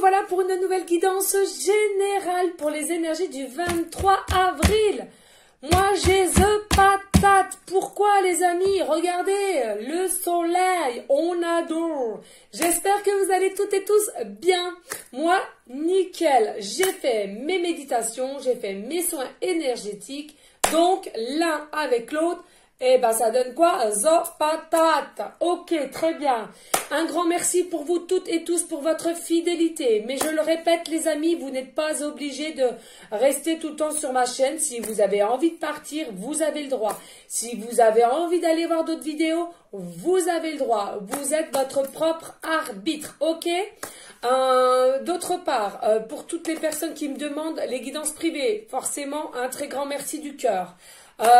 revoilà pour une nouvelle guidance générale pour les énergies du 23 avril. Moi, j'ai the patate. Pourquoi, les amis? Regardez, le soleil, on adore. J'espère que vous allez toutes et tous bien. Moi, nickel. J'ai fait mes méditations, j'ai fait mes soins énergétiques. Donc, l'un avec l'autre, eh ben, ça donne quoi? The patate. Ok, très bien. Un grand merci pour vous toutes et tous pour votre fidélité. Mais je le répète, les amis, vous n'êtes pas obligés de rester tout le temps sur ma chaîne. Si vous avez envie de partir, vous avez le droit. Si vous avez envie d'aller voir d'autres vidéos, vous avez le droit. Vous êtes votre propre arbitre, ok? D'autre part, pour toutes les personnes qui me demandent les guidances privées, forcément, un très grand merci du cœur.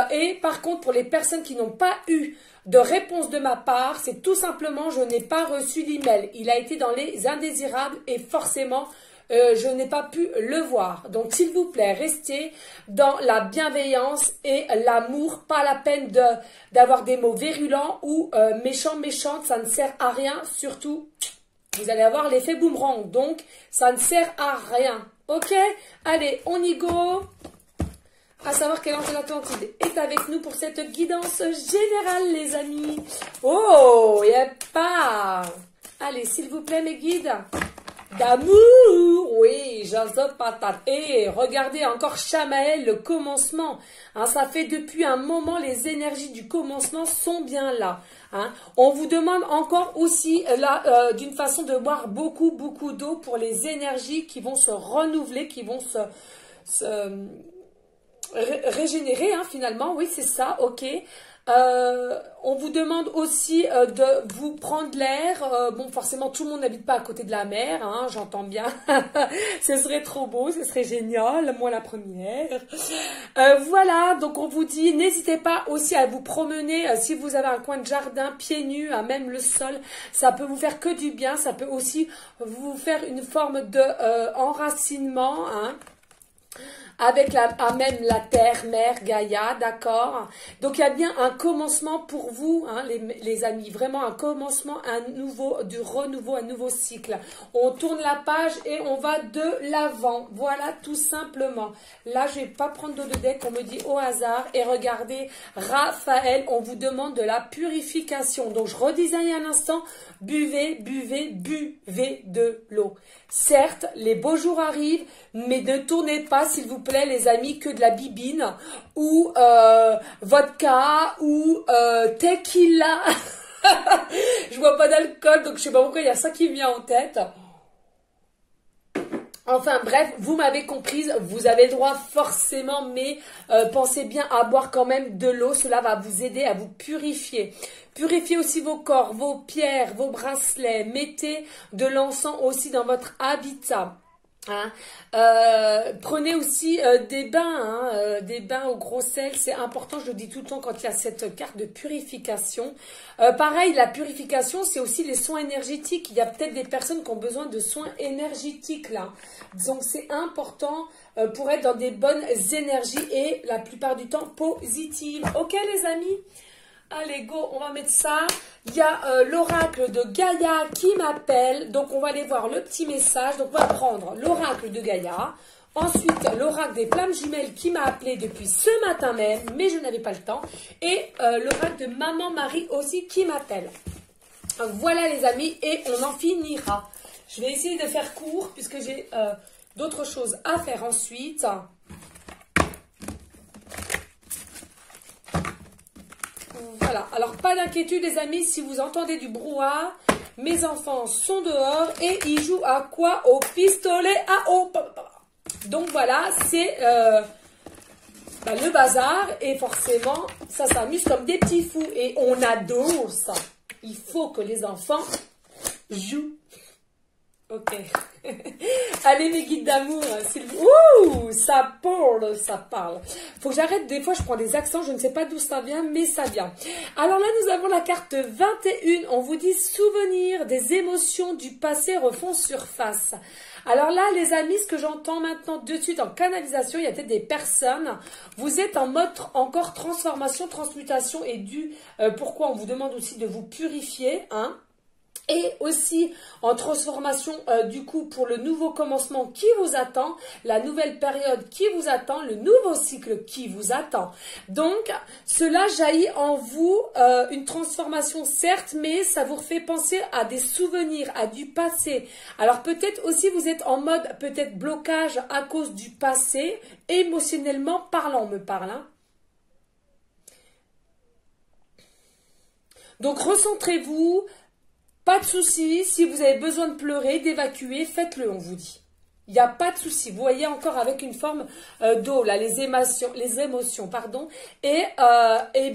Et par contre, pour les personnes qui n'ont pas eu de réponse de ma part, c'est tout simplement, je n'ai pas reçu l'email. Il a été dans les indésirables et forcément, je n'ai pas pu le voir. Donc, s'il vous plaît, restez dans la bienveillance et l'amour. Pas la peine d'avoir des mots virulents ou méchants, méchantes. Ça ne sert à rien. Surtout, vous allez avoir l'effet boomerang. Donc, ça ne sert à rien. Ok? Allez, on y go! À savoir quel ange de l'Atlantide est avec nous pour cette guidance générale, les amis. Oh, y a pas. Allez, s'il vous plaît, mes guides. D'amour, oui, j'ose patate. Et regardez encore Chamaël, le commencement. Hein, ça fait depuis un moment, les énergies du commencement sont bien là. Hein. On vous demande encore aussi, là, d'une façon de boire beaucoup, beaucoup d'eau pour les énergies qui vont se renouveler, qui vont se régénérer, hein, finalement, oui, c'est ça, ok. On vous demande aussi de vous prendre l'air. Bon, forcément, tout le monde n'habite pas à côté de la mer, hein, j'entends bien. Ce serait trop beau, ce serait génial, moi la première. Voilà, donc on vous dit, n'hésitez pas aussi à vous promener. Si vous avez un coin de jardin, pieds nus, hein, même le sol, ça peut vous faire que du bien. Ça peut aussi vous faire une forme de enracinement, hein, avec même la terre, mère, Gaïa, d'accord. Donc il y a bien un commencement pour vous, hein, les amis, vraiment un commencement, du renouveau, un nouveau cycle. On tourne la page et on va de l'avant, voilà, tout simplement. Là, je vais pas prendre d'eau de deck, on me dit au hasard. Et regardez, Raphaël, on vous demande de la purification. Donc je redisais il y a un instant, buvez, buvez, buvez de l'eau. Certes, les beaux jours arrivent, mais ne tournez pas, s'il vous plaît, les amis, que de la bibine ou vodka ou tequila. Je bois pas d'alcool, donc je sais pas pourquoi il y a ça qui me vient en tête. Enfin bref, vous m'avez comprise, vous avez le droit forcément, mais pensez bien à boire quand même de l'eau, cela va vous aider à vous purifier. Purifiez aussi vos corps, vos pierres, vos bracelets, mettez de l'encens aussi dans votre habitat. Hein. Prenez aussi des bains, hein, des bains au gros sel, c'est important, je le dis tout le temps quand il y a cette carte de purification. Pareil, la purification, c'est aussi les soins énergétiques. Il y a peut-être des personnes qui ont besoin de soins énergétiques là. Donc c'est important pour être dans des bonnes énergies et la plupart du temps positives. Ok les amis? Allez, go, on va mettre ça. Il y a l'oracle de Gaïa qui m'appelle. Donc, on va aller voir le petit message. Donc, on va prendre l'oracle de Gaïa. Ensuite, l'oracle des flammes jumelles qui m'a appelé depuis ce matin même, mais je n'avais pas le temps. Et l'oracle de Maman Marie aussi qui m'appelle. Voilà, les amis, et on en finira. Je vais essayer de faire court puisque j'ai d'autres choses à faire ensuite. Voilà, alors pas d'inquiétude les amis, si vous entendez du brouhaha, mes enfants sont dehors et ils jouent à quoi? Au pistolet à eau. Donc voilà, c'est le bazar et forcément, ça s'amuse comme des petits fous et on adore ça. Il faut que les enfants jouent. Ok. Allez mes guides d'amour, ouh, ça parle, ça parle. Faut que j'arrête, des fois je prends des accents, je ne sais pas d'où ça vient, mais ça vient. Alors là nous avons la carte 21, on vous dit souvenirs des émotions du passé refont surface. Alors là les amis, ce que j'entends maintenant de suite en canalisation, il y a peut-être des personnes, vous êtes en mode encore transformation, transmutation et pourquoi on vous demande aussi de vous purifier, hein. Et aussi en transformation du coup pour le nouveau commencement qui vous attend, la nouvelle période qui vous attend, le nouveau cycle qui vous attend. Donc cela jaillit en vous une transformation certes, mais ça vous fait penser à des souvenirs, à du passé. Alors peut-être aussi vous êtes en mode peut-être blocage à cause du passé, émotionnellement parlant, on me parle. Hein. Donc recentrez-vous. Pas de souci, si vous avez besoin de pleurer, d'évacuer, faites-le, on vous dit. Il n'y a pas de souci. Vous voyez encore avec une forme d'eau, là, les émotions, pardon. Et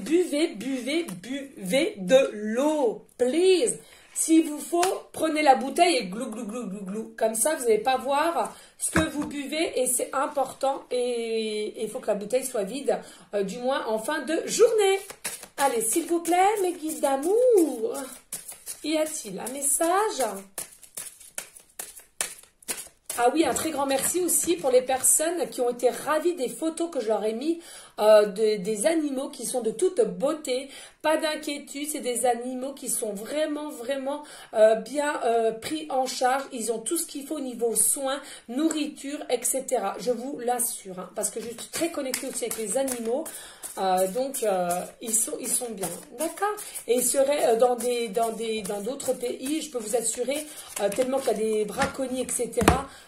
buvez de l'eau, please. S'il vous faut, prenez la bouteille et glou, glou, glou, glou, glou. Comme ça, vous n'allez pas voir ce que vous buvez et c'est important. Et il faut que la bouteille soit vide, du moins en fin de journée. Allez, s'il vous plaît, mes guides d'amour. Y a-t-il un message? Ah oui, un très grand merci aussi pour les personnes qui ont été ravies des photos que je leur ai mis des animaux qui sont de toute beauté. Pas d'inquiétude, c'est des animaux qui sont vraiment bien pris en charge. Ils ont tout ce qu'il faut au niveau soins, nourriture, etc. Je vous l'assure, hein, parce que je suis très connectée aussi avec les animaux. Donc ils sont bien, d'accord. Et ils seraient dans d'autres pays, je peux vous assurer, tellement qu'il y a des braconniers, etc.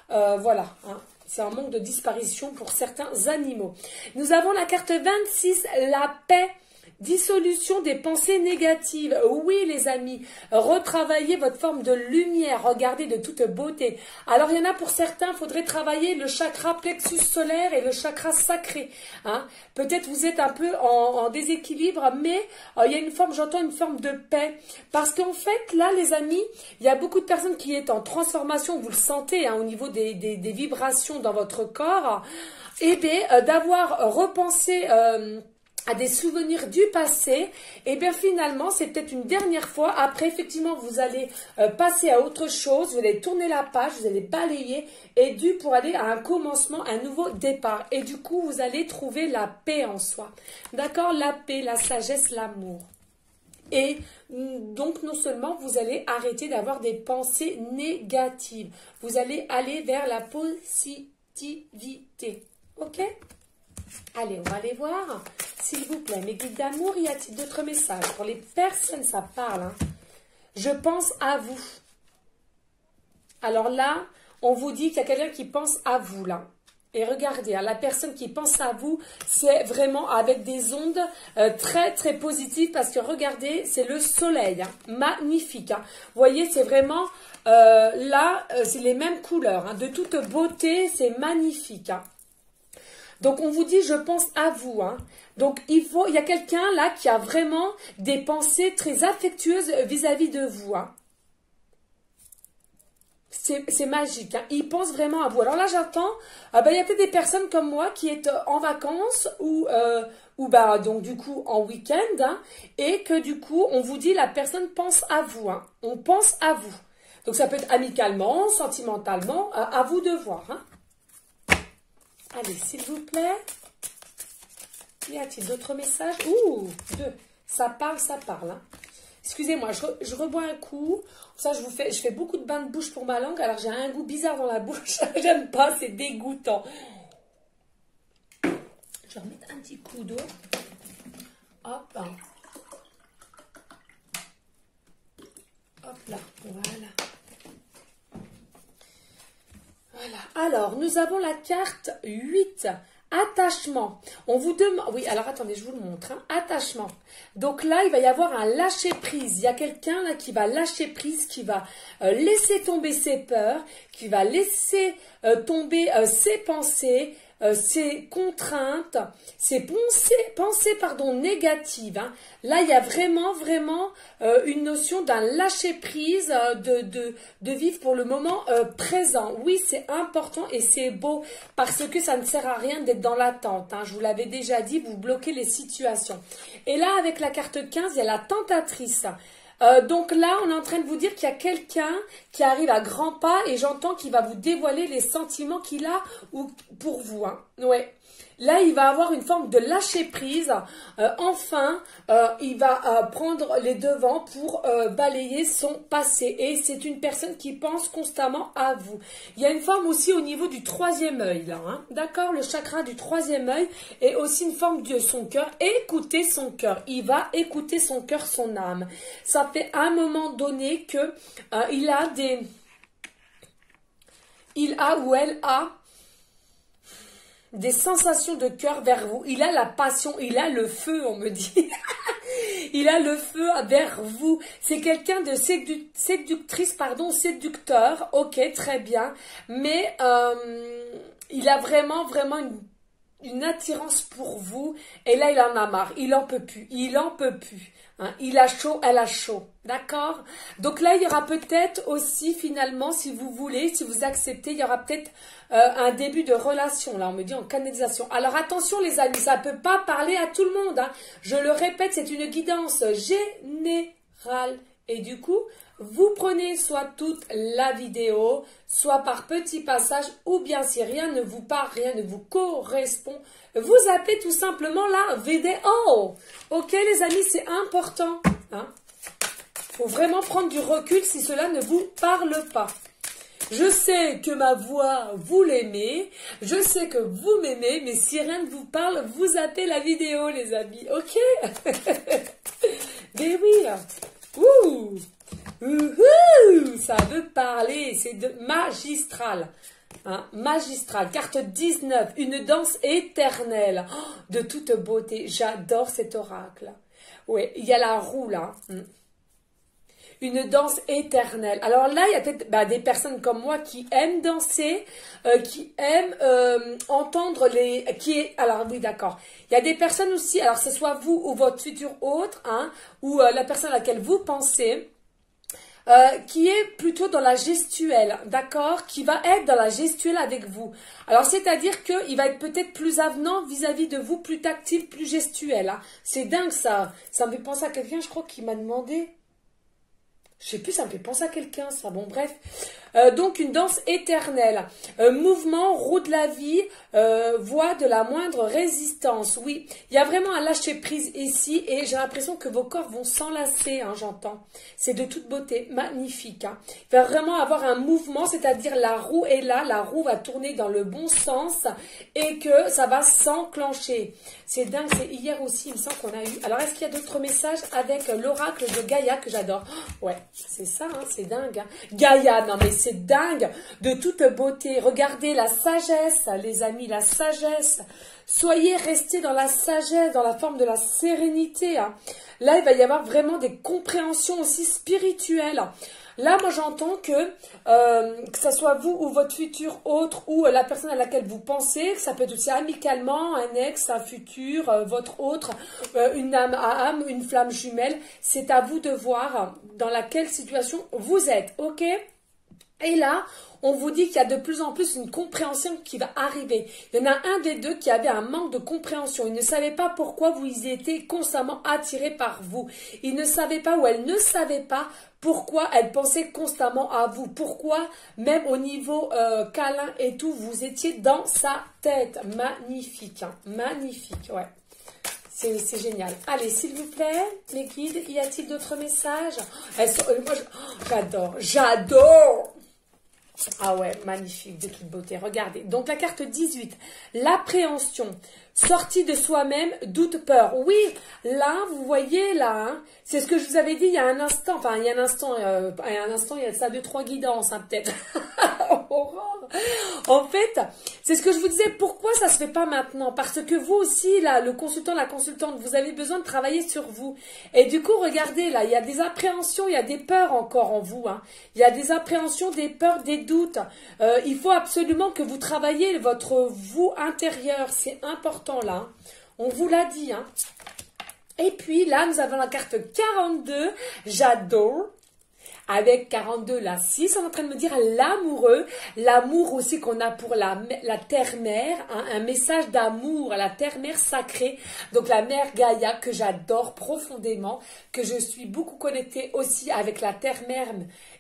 Voilà, hein. C'est un manque de disparition pour certains animaux. Nous avons la carte 26, la paix. Dissolution des pensées négatives. Oui, les amis, retravaillez votre forme de lumière. Regardez de toute beauté. Alors, il y en a pour certains, il faudrait travailler le chakra plexus solaire et le chakra sacré. Hein. Peut-être vous êtes un peu en déséquilibre, mais il y a une forme, j'entends une forme de paix. Parce qu'en fait, là, les amis, il y a beaucoup de personnes qui sont en transformation. Vous le sentez hein, au niveau des vibrations dans votre corps. Et bien, d'avoir repensé... à des souvenirs du passé, et bien finalement, c'est peut-être une dernière fois. Après, effectivement, vous allez passer à autre chose, vous allez tourner la page, vous allez balayer, et pour aller à un commencement, un nouveau départ. Et du coup, vous allez trouver la paix en soi. D'accord? La paix, la sagesse, l'amour. Et donc, non seulement vous allez arrêter d'avoir des pensées négatives, vous allez aller vers la positivité. Ok? Allez, on va aller voir. S'il vous plaît, mes guides d'amour, y a-t-il d'autres messages? Pour les personnes, ça parle. Hein. Je pense à vous. Alors là, on vous dit qu'il y a quelqu'un qui pense à vous, là. Et regardez, hein, la personne qui pense à vous, c'est vraiment avec des ondes très positives. Parce que regardez, c'est le soleil. Hein, magnifique. Hein. Vous voyez, c'est vraiment... là, c'est les mêmes couleurs. Hein, de toute beauté, c'est magnifique. Hein. Donc, on vous dit, je pense à vous. Hein. Donc, il y a quelqu'un là qui a vraiment des pensées très affectueuses vis-à-vis de vous. Hein. C'est magique. Hein. Il pense vraiment à vous. Alors là, j'entends, il y a peut-être des personnes comme moi qui est en vacances ou donc du coup en week-end. Hein, et que du coup, on vous dit, la personne pense à vous. Hein. On pense à vous. Donc, ça peut être amicalement, sentimentalement, à vous de voir. Hein. Allez, s'il vous plaît. Y a-t-il d'autres messages? Ouh, deux. Ça parle. Hein. Excusez-moi, je rebois un coup. Ça, je fais beaucoup de bains de bouche pour ma langue. Alors, j'ai un goût bizarre dans la bouche. J'aime pas, c'est dégoûtant. Je vais remettre un petit coup d'eau. Hop. Hop là, voilà. Voilà. Alors, nous avons la carte 8. Attachement. On vous demande... Oui, alors attendez, je vous le montre. Hein. Attachement. Donc là, il va y avoir un lâcher-prise. Il y a quelqu'un là qui va lâcher prise, qui va laisser tomber ses peurs, qui va laisser tomber ses pensées, ses contraintes, ses pensées négatives. Hein. Là, il y a vraiment une notion d'un lâcher-prise, de vivre pour le moment présent. Oui, c'est important et c'est beau parce que ça ne sert à rien d'être dans l'attente. Hein. Je vous l'avais déjà dit, vous bloquez les situations. Et là, avec la carte 15, il y a la tentatrice. Donc là, on est en train de vous dire qu'il y a quelqu'un qui arrive à grands pas et j'entends qu'il va vous dévoiler les sentiments qu'il a pour vous. Hein. Ouais. Là, il va avoir une forme de lâcher prise. Enfin, il va prendre les devants pour balayer son passé. Et c'est une personne qui pense constamment à vous. Il y a une forme aussi au niveau du troisième œil, là. Hein. D'accord? Le chakra du troisième œil est aussi une forme de son cœur. Écoutez son cœur. Il va écouter son cœur, son âme. Ça fait à un moment donné que il a des... Il a ou elle a des sensations de cœur vers vous. Il a la passion, il a le feu, on me dit. Il a le feu vers vous. C'est quelqu'un de séductrice, pardon, séducteur. Ok, très bien. Mais il a vraiment une attirance pour vous. Et là, il en a marre. Il en peut plus. Il en peut plus. Hein, il a chaud, elle a chaud. D'accord? Donc là, il y aura peut-être aussi, finalement, si vous voulez, si vous acceptez, il y aura peut-être un début de relation. Là, on me dit en canalisation. Alors, attention, les amis, ça ne peut pas parler à tout le monde. Hein. Je le répète, c'est une guidance générale. Et du coup, vous prenez soit toute la vidéo, soit par petits passages, ou bien si rien ne vous parle, rien ne vous correspond, vous appelez tout simplement la vidéo. Ok, les amis, c'est important. Hein. Faut vraiment prendre du recul si cela ne vous parle pas. Je sais que ma voix, vous l'aimez. Je sais que vous m'aimez. Mais si rien ne vous parle, vous appelez la vidéo, les amis. Ok? Mais oui. Ouh. Ouhou. Ça veut parler. C'est magistral. Hein, magistral. Carte 19. Une danse éternelle. Oh, de toute beauté. J'adore cet oracle. Oui, il y a la roue là. Une danse éternelle. Alors là, il y a peut-être des personnes comme moi qui aiment danser, qui aiment entendre les... Alors oui, d'accord. Il y a des personnes aussi, alors que ce soit vous ou votre futur autre, hein, ou la personne à laquelle vous pensez, qui est plutôt dans la gestuelle, d'accord, qui va être dans la gestuelle avec vous. Alors, c'est-à-dire qu'il va être peut-être plus avenant vis-à-vis de vous, plus tactile, plus gestuel. Hein. C'est dingue, ça. Ça me fait penser à quelqu'un, je crois, qui m'a demandé... Je sais plus, ça me fait penser à quelqu'un, ça. Bon, bref. Donc, une danse éternelle. Mouvement, roue de la vie, voie de la moindre résistance. Oui, il y a vraiment un lâcher-prise ici et j'ai l'impression que vos corps vont s'enlacer, hein, j'entends. C'est de toute beauté, magnifique. Hein. Il va vraiment avoir un mouvement, c'est-à-dire la roue est là, la roue va tourner dans le bon sens et que ça va s'enclencher. C'est dingue, c'est hier aussi, il me semble qu'on a eu. Alors, est-ce qu'il y a d'autres messages avec l'oracle de Gaïa que j'adore? Ouais, c'est ça, hein, c'est dingue. Hein. Gaïa, non mais c'est dingue, de toute beauté. Regardez la sagesse, les amis, la sagesse. Soyez restés dans la sagesse, dans la forme de la sérénité. Hein. Là, il va y avoir vraiment des compréhensions aussi spirituelles. Là, moi, j'entends que ce soit vous ou votre futur autre ou la personne à laquelle vous pensez, que ça peut être aussi amicalement, un ex, un futur, votre autre, une âme à âme, une flamme jumelle. C'est à vous de voir dans laquelle situation vous êtes, ok ? Et là, on vous dit qu'il y a de plus en plus une compréhension qui va arriver. Il y en a un des deux qui avait un manque de compréhension. Il ne savait pas pourquoi vous étiez constamment attiré par vous. Il ne savait pas ou elle ne savait pas pourquoi elle pensait constamment à vous. Pourquoi, même au niveau câlin et tout, vous étiez dans sa tête. Magnifique, hein, magnifique, ouais. C'est génial. Allez, s'il vous plaît, les guides, y a-t-il d'autres messages? Moi, j'adore. Ah ouais, magnifique, de toute beauté. Regardez. Donc, la carte 18. L'appréhension. Sortie de soi-même, doute, peur. Oui, là, vous voyez, là, hein, c'est ce que je vous avais dit il y a un instant. Enfin, il y a un instant, il y a ça 2-3 guidances, hein, peut-être. Aurore. En fait, c'est ce que je vous disais. Pourquoi ça se fait pas maintenant? Parce que vous aussi, là, le consultant, la consultante, vous avez besoin de travailler sur vous. Et du coup, regardez, là, il y a des appréhensions, il y a des peurs encore en vous. Hein. Il y a des appréhensions, des peurs, des doutes. Il faut absolument que vous travailliez votre vous intérieur. C'est important, là. Hein. On vous l'a dit. Hein. Et puis, là, nous avons la carte 42. J'adore. avec 42, la 6, on est en train de me dire l'amoureux, l'amour aussi qu'on a pour la terre-mère, hein, un message d'amour à la terre-mère sacrée, donc la mère Gaïa que j'adore profondément, que je suis beaucoup connectée aussi avec la terre-mère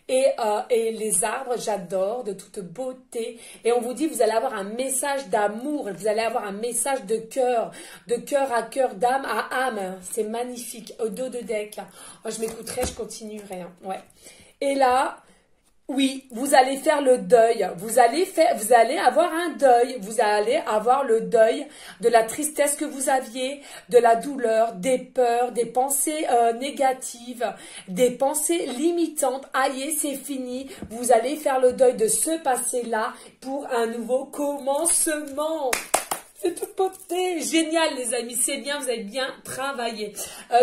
et les arbres, j'adore, de toute beauté. Et on vous dit, vous allez avoir un message d'amour, vous allez avoir un message de cœur à cœur, d'âme à âme. C'est magnifique, au dos de deck. Oh, je m'écouterai, je continuerai. Hein. Ouais. Et là, oui, vous allez faire le deuil, vous allez avoir un deuil, vous allez avoir le deuil de la tristesse que vous aviez, de la douleur, des peurs, des pensées négatives, des pensées limitantes. Aïe, c'est fini, vous allez faire le deuil de ce passé-là pour un nouveau commencement. C'est toute beauté, génial les amis, c'est bien, vous avez bien travaillé.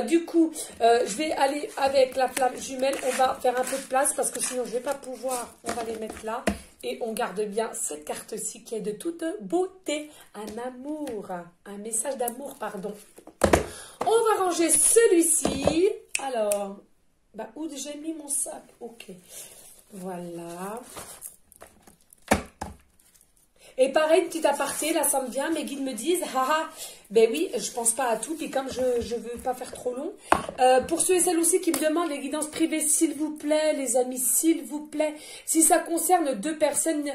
Du coup, je vais aller avec la flamme jumelle, on va faire un peu de place parce que sinon je ne vais pas pouvoir, on va les mettre là. Et on garde bien cette carte-ci qui est de toute beauté, un amour, un message d'amour, pardon. On va ranger celui-ci, alors, où j'ai mis mon sac, ok, voilà. Et pareil, petit aparté, là ça me vient, mes guides me disent, haha, ben oui, je pense pas à tout, puis comme je veux pas faire trop long, pour ceux et celles aussi qui me demandent les guidances privées, s'il vous plaît, les amis, s'il vous plaît, si ça concerne deux personnes,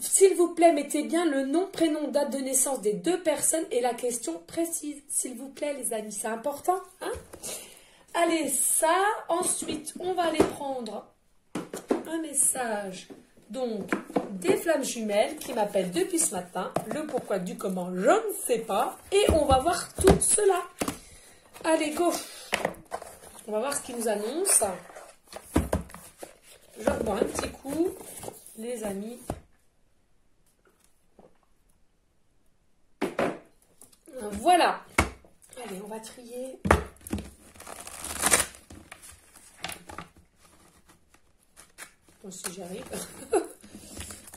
s'il vous plaît, mettez bien le nom, prénom, date de naissance des deux personnes et la question précise, s'il vous plaît, les amis, c'est important, hein? Allez, ça, ensuite, on va aller prendre un message. Donc, des flammes jumelles qui m'appellent depuis ce matin. Le pourquoi du comment, je ne sais pas. Et on va voir tout cela. Allez, go. On va voir ce qu'ils nous annoncent. Je reprends un petit coup, les amis. Voilà. Allez, on va trier. Si j'y arrive.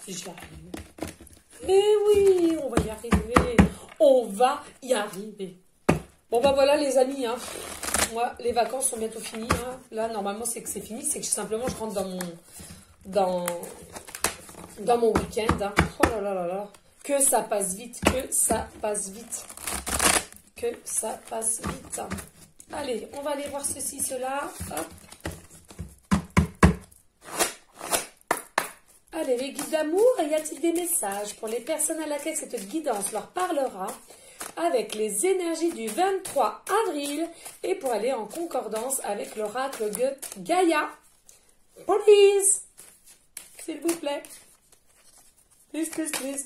Si j'y arrive. Mais oui, on va y arriver. On va y arriver. Bon, voilà, les amis. Hein. Moi, les vacances sont bientôt finies. Hein. Là, normalement, c'est que c'est fini. C'est que simplement, je rentre dans mon week-end. Hein. Oh là là là là. Que ça passe vite. Que ça passe vite. Que ça passe vite. Allez, on va aller voir ceci, cela. Hop. Allez, les guides d'amour, y a-t-il des messages pour les personnes à laquelle cette guidance leur parlera avec les énergies du 23 avril et pour aller en concordance avec l'oracle Gaïa? Please, s'il vous plaît. Please, please, please.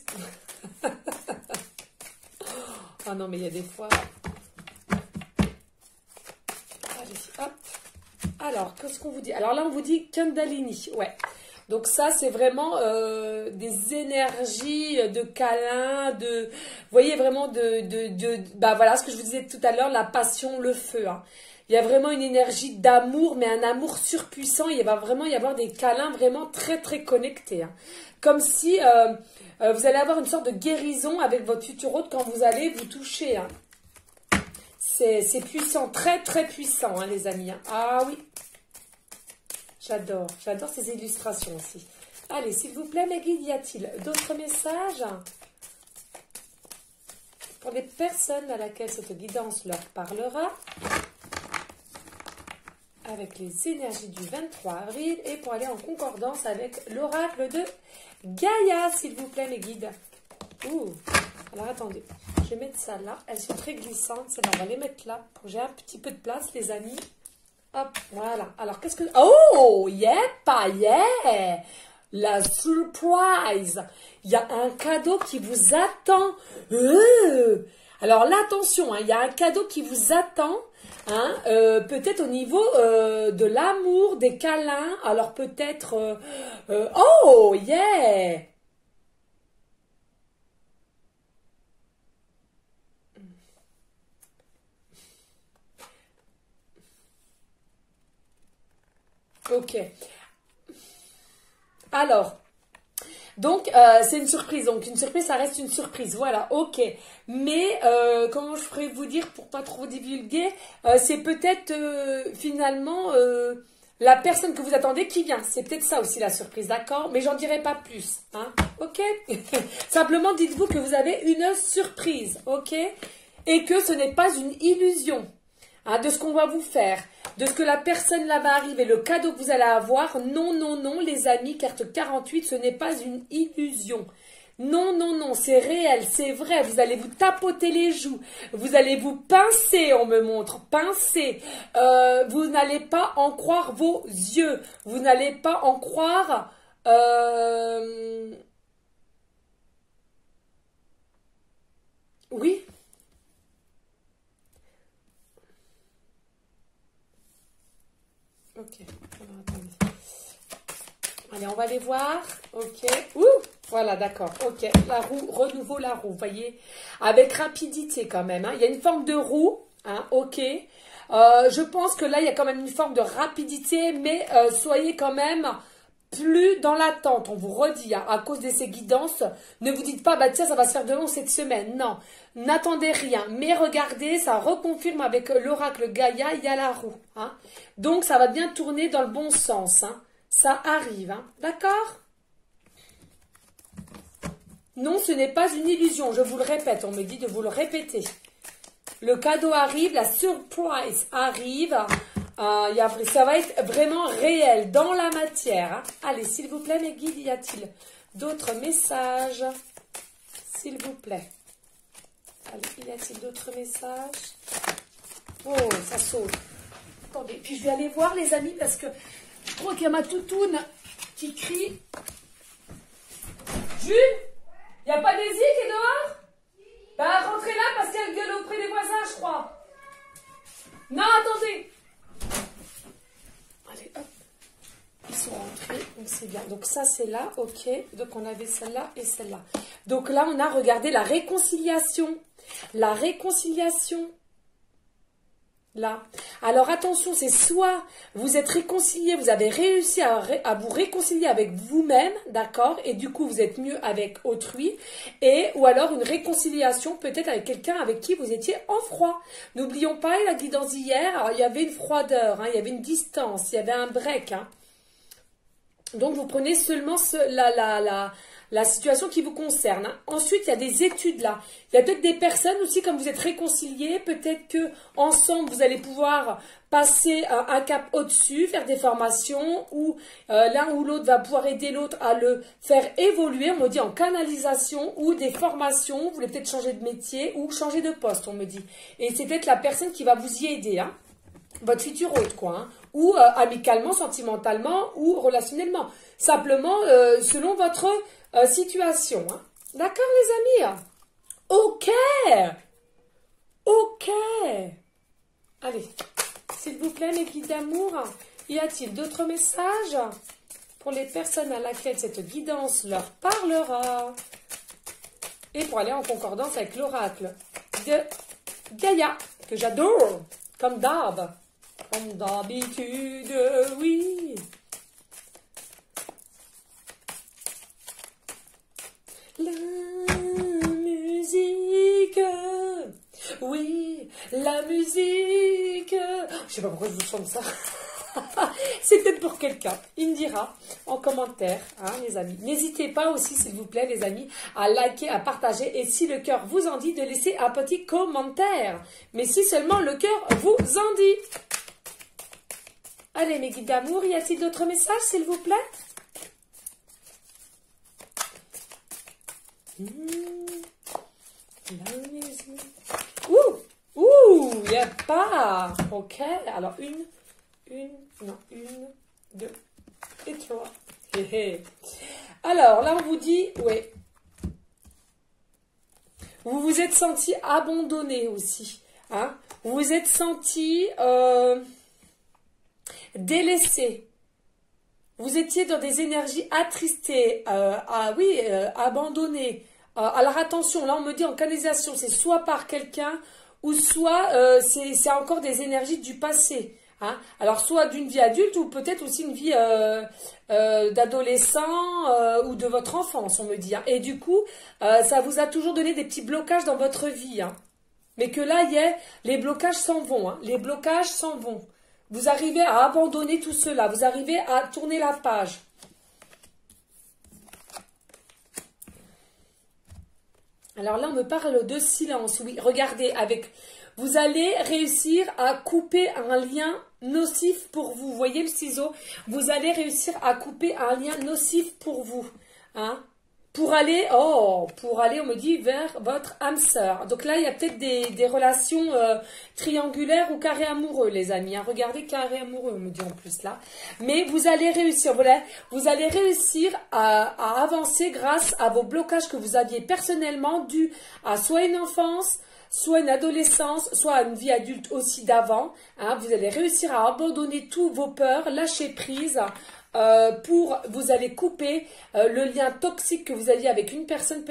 Oh non, mais il y a des fois... Allez, hop. Alors, qu'est-ce qu'on vous dit? Alors là, on vous dit Kundalini, ouais. Donc ça, c'est vraiment des énergies de câlin, vous voyez vraiment voilà ce que je vous disais tout à l'heure, la passion, le feu. Hein. Il y a vraiment une énergie d'amour, mais un amour surpuissant. Il va vraiment y avoir des câlins vraiment très très connectés. Hein. Comme si vous allez avoir une sorte de guérison avec votre futur hôte quand vous allez vous toucher. Hein. C'est puissant, très très puissant, hein, les amis. Hein. Ah oui. J'adore ces illustrations aussi. Allez, s'il vous plaît, mes guides, y a-t-il d'autres messages pour les personnes à laquelle cette guidance leur parlera avec les énergies du 23 avril et pour aller en concordance avec l'oracle de Gaïa, s'il vous plaît, mes guides. Ouh, alors attendez, je vais mettre ça là. Elles sont très glissantes, celles-là, on va les mettre là pour que j'ai un petit peu de place, les amis. Hop, voilà. Alors, qu'est-ce que... Oh, yeah, la surprise. Il y a un cadeau qui vous attend. Alors là, attention, hein, il y a un cadeau qui vous attend. Hein, peut-être au niveau de l'amour, des câlins. Alors, peut-être... oh, yeah. Ok. Alors, donc, c'est une surprise. Donc, une surprise, ça reste une surprise. Voilà, ok. Mais, comment je pourrais vous dire pour pas trop divulguer, c'est peut-être finalement la personne que vous attendez qui vient. C'est peut-être ça aussi la surprise, d'accord? Mais j'en dirai pas plus, hein? Ok? Simplement, dites-vous que vous avez une surprise, ok? Et que ce n'est pas une illusion, hein, de ce qu'on va vous faire, de ce que la personne là va arriver, le cadeau que vous allez avoir. Non, non, non, les amis, carte 48, ce n'est pas une illusion. Non, non, non, c'est réel, c'est vrai. Vous allez vous tapoter les joues, vous allez vous pincer, on me montre, pincer. Vous n'allez pas en croire vos yeux, vous n'allez pas en croire... Oui. Ok, alors attendez. Allez, on va les voir. Ok. Ouh, voilà, d'accord. Ok, la roue, renouveau la roue, vous voyez. Avec rapidité quand même, hein. Il y a une forme de roue, hein, ok. Je pense que là, il y a quand même une forme de rapidité, mais soyez quand même plus dans l'attente. On vous redit, hein, à cause de ces guidances, ne vous dites pas, bah tiens, ça va se faire de long cette semaine. Non, n'attendez rien. Mais regardez, ça reconfirme avec l'oracle Gaïa, il y a la roue, hein. Donc, ça va bien tourner dans le bon sens, hein. Ça arrive, hein. D'accord? Non, ce n'est pas une illusion, je vous le répète, on me dit de vous le répéter. Le cadeau arrive, la surprise arrive, ça va être vraiment réel, dans la matière, hein. Allez, s'il vous plaît, mes guides, y a-t-il d'autres messages? S'il vous plaît. Allez, y a-t-il d'autres messages? Oh, ça saute. Attendez, puis je vais aller voir, les amis, parce que je crois qu'il y a ma toutoune qui crie. Jules, il n'y a pas d'Aisy qui est dehors? Bah, rentrez là parce qu'elle gueule auprès des voisins, je crois. Non, attendez. Allez, hop. Ils sont rentrés, on sait bien. Donc ça, c'est là, ok. Donc on avait celle-là et celle-là. Donc là, on a regardé la réconciliation. La réconciliation. Là. Alors attention, c'est soit vous êtes réconcilié, vous avez réussi à vous réconcilier avec vous-même, d'accord, et du coup vous êtes mieux avec autrui, ou alors une réconciliation peut-être avec quelqu'un avec qui vous étiez en froid. N'oublions pas la guidance d'hier, alors il y avait une froideur, hein, il y avait une distance, il y avait un break, hein. Donc vous prenez seulement la situation qui vous concerne, hein. Ensuite, il y a des études là. Il y a peut-être des personnes aussi, comme vous êtes réconciliés, peut-être que ensemble vous allez pouvoir passer un cap au-dessus, faire des formations, ou l'un ou l'autre va pouvoir aider l'autre à le faire évoluer, on me dit en canalisation, ou des formations, vous voulez peut-être changer de métier, ou changer de poste, on me dit. Et c'est peut-être la personne qui va vous y aider, hein. Votre futur hôte, quoi, hein. Ou amicalement, sentimentalement, ou relationnellement. Simplement, selon votre... situation, hein. D'accord, les amis? Ok. Ok. Allez, s'il vous plaît, mes guides d'amour, y a-t-il d'autres messages pour les personnes à laquelle cette guidance leur parlera? Et pour aller en concordance avec l'oracle de Gaïa, que j'adore, comme d'hab. Comme d'habitude, oui. La musique, oui, la musique. Je sais pas pourquoi je vous chante ça. C'est peut-être pour quelqu'un. Il me dira en commentaire, hein, les amis. N'hésitez pas aussi, s'il vous plaît, les amis, à liker, à partager. Et si le cœur vous en dit, de laisser un petit commentaire. Mais si seulement le cœur vous en dit. Allez, mes guides d'amour, y a-t-il d'autres messages, s'il vous plaît? La musique. Ouh, il n'y a pas. Ok, alors une, deux et trois. Alors, là, on vous dit, ouais. Vous vous êtes senti abandonné aussi, hein? Vous vous êtes senti délaissé. Vous étiez dans des énergies attristées, abandonnées. Alors attention, là on me dit en canalisation, c'est soit par quelqu'un ou soit c'est encore des énergies du passé, hein. Alors soit d'une vie adulte ou peut-être aussi une vie d'adolescent ou de votre enfance, on me dit, hein. Et du coup, ça vous a toujours donné des petits blocages dans votre vie, hein. Mais que là, les blocages s'en vont, hein. Les blocages s'en vont. Vous arrivez à abandonner tout cela. Vous arrivez à tourner la page. Alors là, on me parle de silence. Oui, regardez, vous allez réussir à couper un lien nocif pour vous. Vous voyez le ciseau? Vous allez réussir à couper un lien nocif pour vous. Hein? Pour aller, on me dit, vers votre âme sœur. Donc là, il y a peut-être des relations triangulaires ou carrés amoureux, les amis. Hein. Regardez, carré amoureux, on me dit en plus là. Mais vous allez réussir, vous allez réussir à avancer grâce à vos blocages que vous aviez personnellement dus à soit une enfance, soit une adolescence, soit une vie adulte aussi d'avant. Hein. Vous allez réussir à abandonner toutes vos peurs, lâcher prise. Vous allez couper le lien toxique que vous aviez avec une personne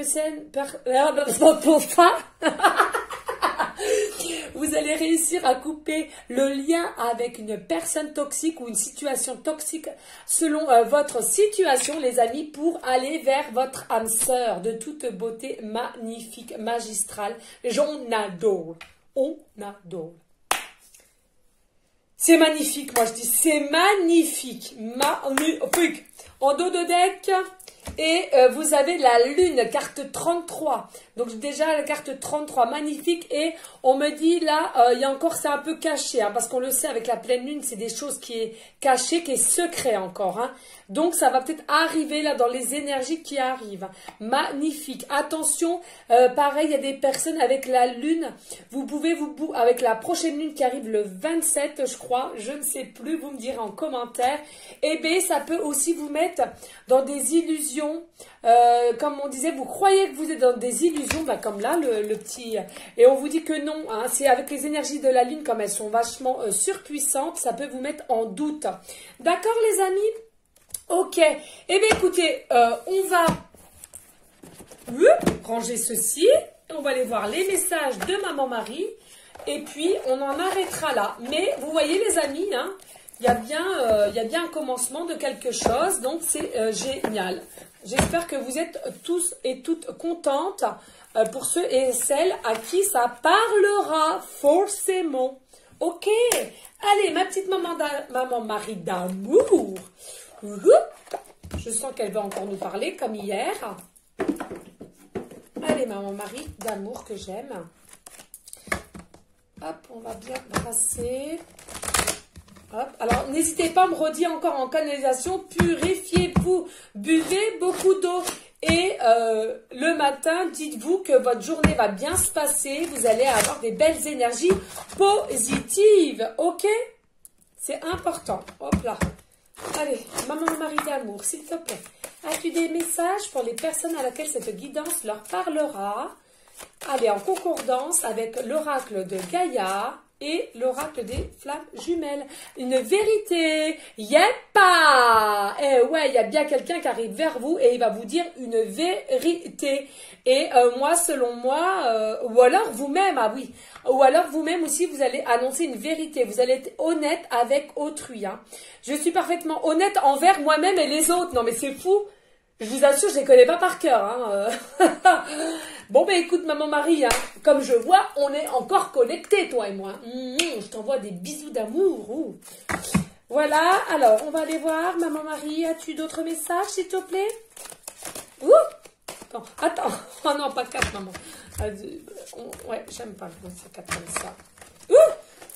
vous allez réussir à couper le lien avec une personne toxique ou une situation toxique selon votre situation, les amis, pour aller vers votre âme sœur de toute beauté magnifique, magistrale. J'en adore. On adore. C'est magnifique, moi je dis, c'est magnifique, magnifique. En dos de deck, et vous avez la lune, carte 33. Donc déjà la carte 33, magnifique. Et on me dit là, il y a encore, c'est un peu caché, hein, parce qu'on le sait avec la pleine lune, c'est des choses qui est cachées, qui est secret encore. Hein. Donc ça va peut-être arriver là dans les énergies qui arrivent. Magnifique. Attention, pareil, il y a des personnes avec la lune. Vous pouvez avec la prochaine lune qui arrive le 27, je crois, je ne sais plus, vous me direz en commentaire. Eh bien, ça peut aussi vous mettre dans des illusions. Comme on disait, vous croyez que vous êtes dans des illusions, bah, comme là, le petit... Et on vous dit que non, hein, c'est avec les énergies de la lune, comme elles sont vachement surpuissantes, ça peut vous mettre en doute. D'accord, les amis? Ok. Eh bien, écoutez, on va ranger ceci. On va aller voir les messages de Maman Marie. Et puis, on en arrêtera là. Mais, vous voyez, les amis, hein, il y a bien un commencement de quelque chose. Donc, c'est génial. J'espère que vous êtes tous et toutes contentes pour ceux et celles à qui ça parlera forcément. Ok. Allez, ma petite maman Marie d'amour. Je sens qu'elle va encore nous parler comme hier. Allez, maman Marie d'amour que j'aime. Hop, on va bien brasser. Hop. Alors, n'hésitez pas à me redire encore en canalisation. Purifiez-vous. Buvez beaucoup d'eau. Et le matin, dites-vous que votre journée va bien se passer. Vous allez avoir des belles énergies positives. Ok? C'est important. Hop là. Allez, maman Marie d'amour, s'il te plaît. As-tu des messages pour les personnes à laquelle cette guidance leur parlera? Allez, en concordance avec l'oracle de Gaïa et l'oracle des flammes jumelles. Une vérité. Yeppa! Eh ouais, il y a bien quelqu'un qui arrive vers vous et il va vous dire une vérité. Et moi, selon moi, ou alors vous-même, ah oui, ou alors vous-même aussi, vous allez annoncer une vérité. Vous allez être honnête avec autrui. Hein. Je suis parfaitement honnête envers moi-même et les autres. Non, mais c'est fou. Je vous assure, je ne les connais pas par cœur. Hein. Bon, ben écoute, maman Marie, hein, comme je vois, on est encore connectés, toi et moi. Je t'envoie des bisous d'amour. Voilà, alors, on va aller voir. Maman Marie, as-tu d'autres messages, s'il te plaît? Attends. Oh non, pas 4, maman. Ouais, j'aime pas quand c'est 4 comme ça.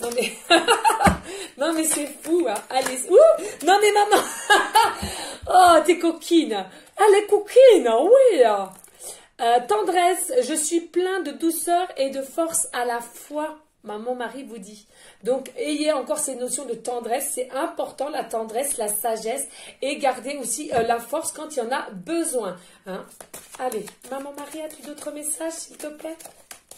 Non mais, non mais c'est fou, hein. Allez, non mais maman, oh t'es coquine, elle est coquine, oui. Tendresse, je suis plein de douceur et de force à la fois, maman Marie vous dit. Donc ayez encore ces notions de tendresse, c'est important la tendresse, la sagesse et gardez aussi la force quand il y en a besoin. Hein. Allez, maman Marie, as-tu d'autres messages s'il te plaît?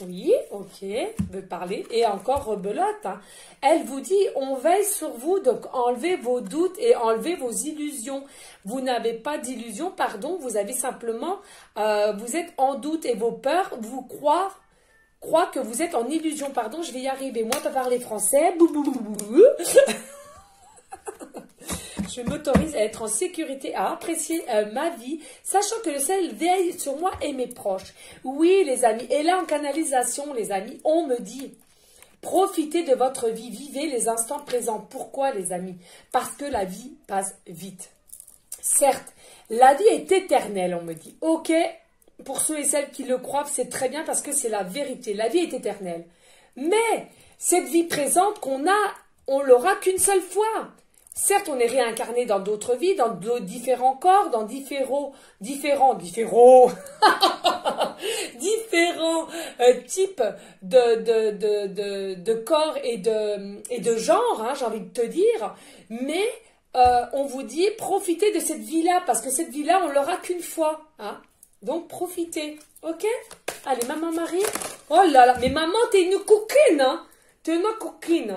Oui, ok, veut parler. Et encore rebelote. Hein. Elle vous dit, on veille sur vous, donc enlevez vos doutes et enlevez vos illusions. Vous n'avez pas d'illusions, pardon, vous avez simplement, vous êtes en doute et vos peurs vous croient que vous êtes en illusion. Pardon, je vais y arriver. Moi, pas parler français. Je m'autorise à être en sécurité, à apprécier ma vie, sachant que le ciel veille sur moi et mes proches. Oui, les amis. Et là, en canalisation, les amis, on me dit, Profitez de votre vie, vivez les instants présents. Pourquoi les amis? Parce que la vie passe vite. Certes, la vie est éternelle, on me dit. Ok, pour ceux et celles qui le croient, c'est très bien parce que c'est la vérité. La vie est éternelle. Mais cette vie présente qu'on a, on l'aura qu'une seule fois. Certes, on est réincarné dans d'autres vies, dans différents corps, dans différents types de corps et de genres, hein, j'ai envie de te dire. Mais on vous dit, profitez de cette vie-là, parce que cette vie-là, on l'aura qu'une fois. Hein. Donc, profitez. Ok? Allez, maman Marie. Oh là là, mais maman, t'es une coquine, hein? T'es une coquine.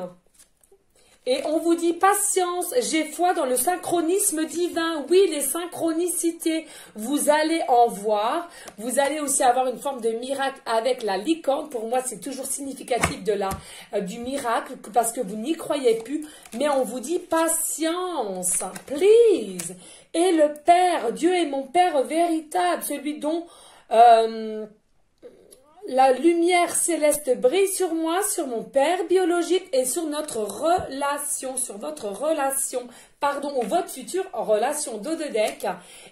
Et on vous dit patience, j'ai foi dans le synchronisme divin. Oui, les synchronicités, vous allez en voir. Vous allez aussi avoir une forme de miracle avec la licorne. Pour moi, c'est toujours significatif du miracle parce que vous n'y croyez plus. Mais on vous dit patience, please. Et le Père, Dieu est mon Père véritable, celui dont... la lumière céleste brille sur moi, sur mon père biologique et sur notre relation, ou votre future relation d'Odedek.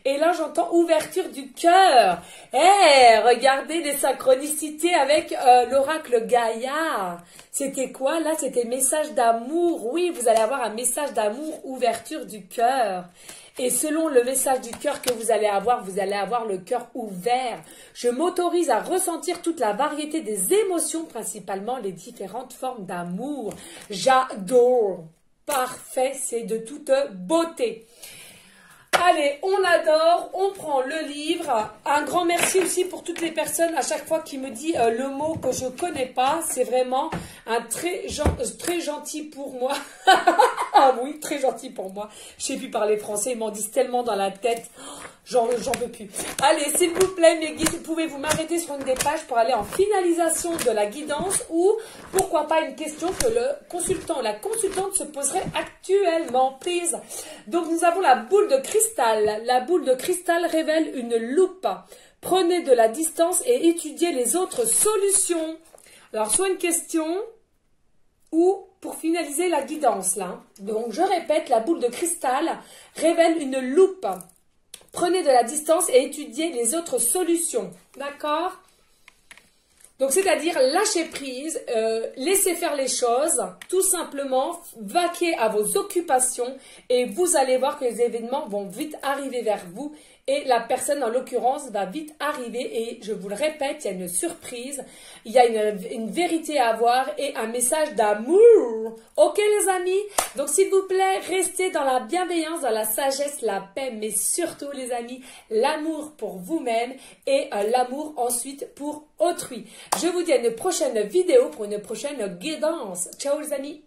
Et là, j'entends ouverture du cœur. Regardez les synchronicités avec l'oracle Gaïa. C'était quoi là? C'était message d'amour. Oui, vous allez avoir un message d'amour, ouverture du cœur. Et selon le message du cœur que vous allez avoir le cœur ouvert. Je m'autorise à ressentir toute la variété des émotions, principalement les différentes formes d'amour. J'adore. Parfait, c'est de toute beauté. Allez, on adore, on prend le livre. Un grand merci aussi pour toutes les personnes à chaque fois qui me dit le mot que je connais pas. C'est vraiment un très gentil pour moi. Ah oui, très gentil pour moi. Je sais plus parler français, ils m'en disent tellement dans la tête. J'en peux plus. Allez, s'il vous plaît, mes guides, pouvez-vous m'arrêter sur une des pages pour aller en finalisation de la guidance ou pourquoi pas une question que le consultant ou la consultante se poserait actuellement, please. Donc, nous avons la boule de cristal. La boule de cristal révèle une loupe. Prenez de la distance et étudiez les autres solutions. Alors, soit une question ou pour finaliser la guidance, là. Donc, je répète, la boule de cristal révèle une loupe. Prenez de la distance et étudiez les autres solutions. D'accord? Donc, c'est-à-dire lâcher prise, laissez faire les choses, tout simplement, vaquer à vos occupations et vous allez voir que les événements vont vite arriver vers vous et la personne, en l'occurrence, va vite arriver et je vous le répète, il y a une surprise, il y a une vérité à avoir et un message d'amour. Ok les amis? Donc s'il vous plaît, restez dans la bienveillance, dans la sagesse, la paix, mais surtout les amis, l'amour pour vous-même et l'amour ensuite pour autrui. Je vous dis à une prochaine vidéo pour une prochaine guidance. Ciao les amis.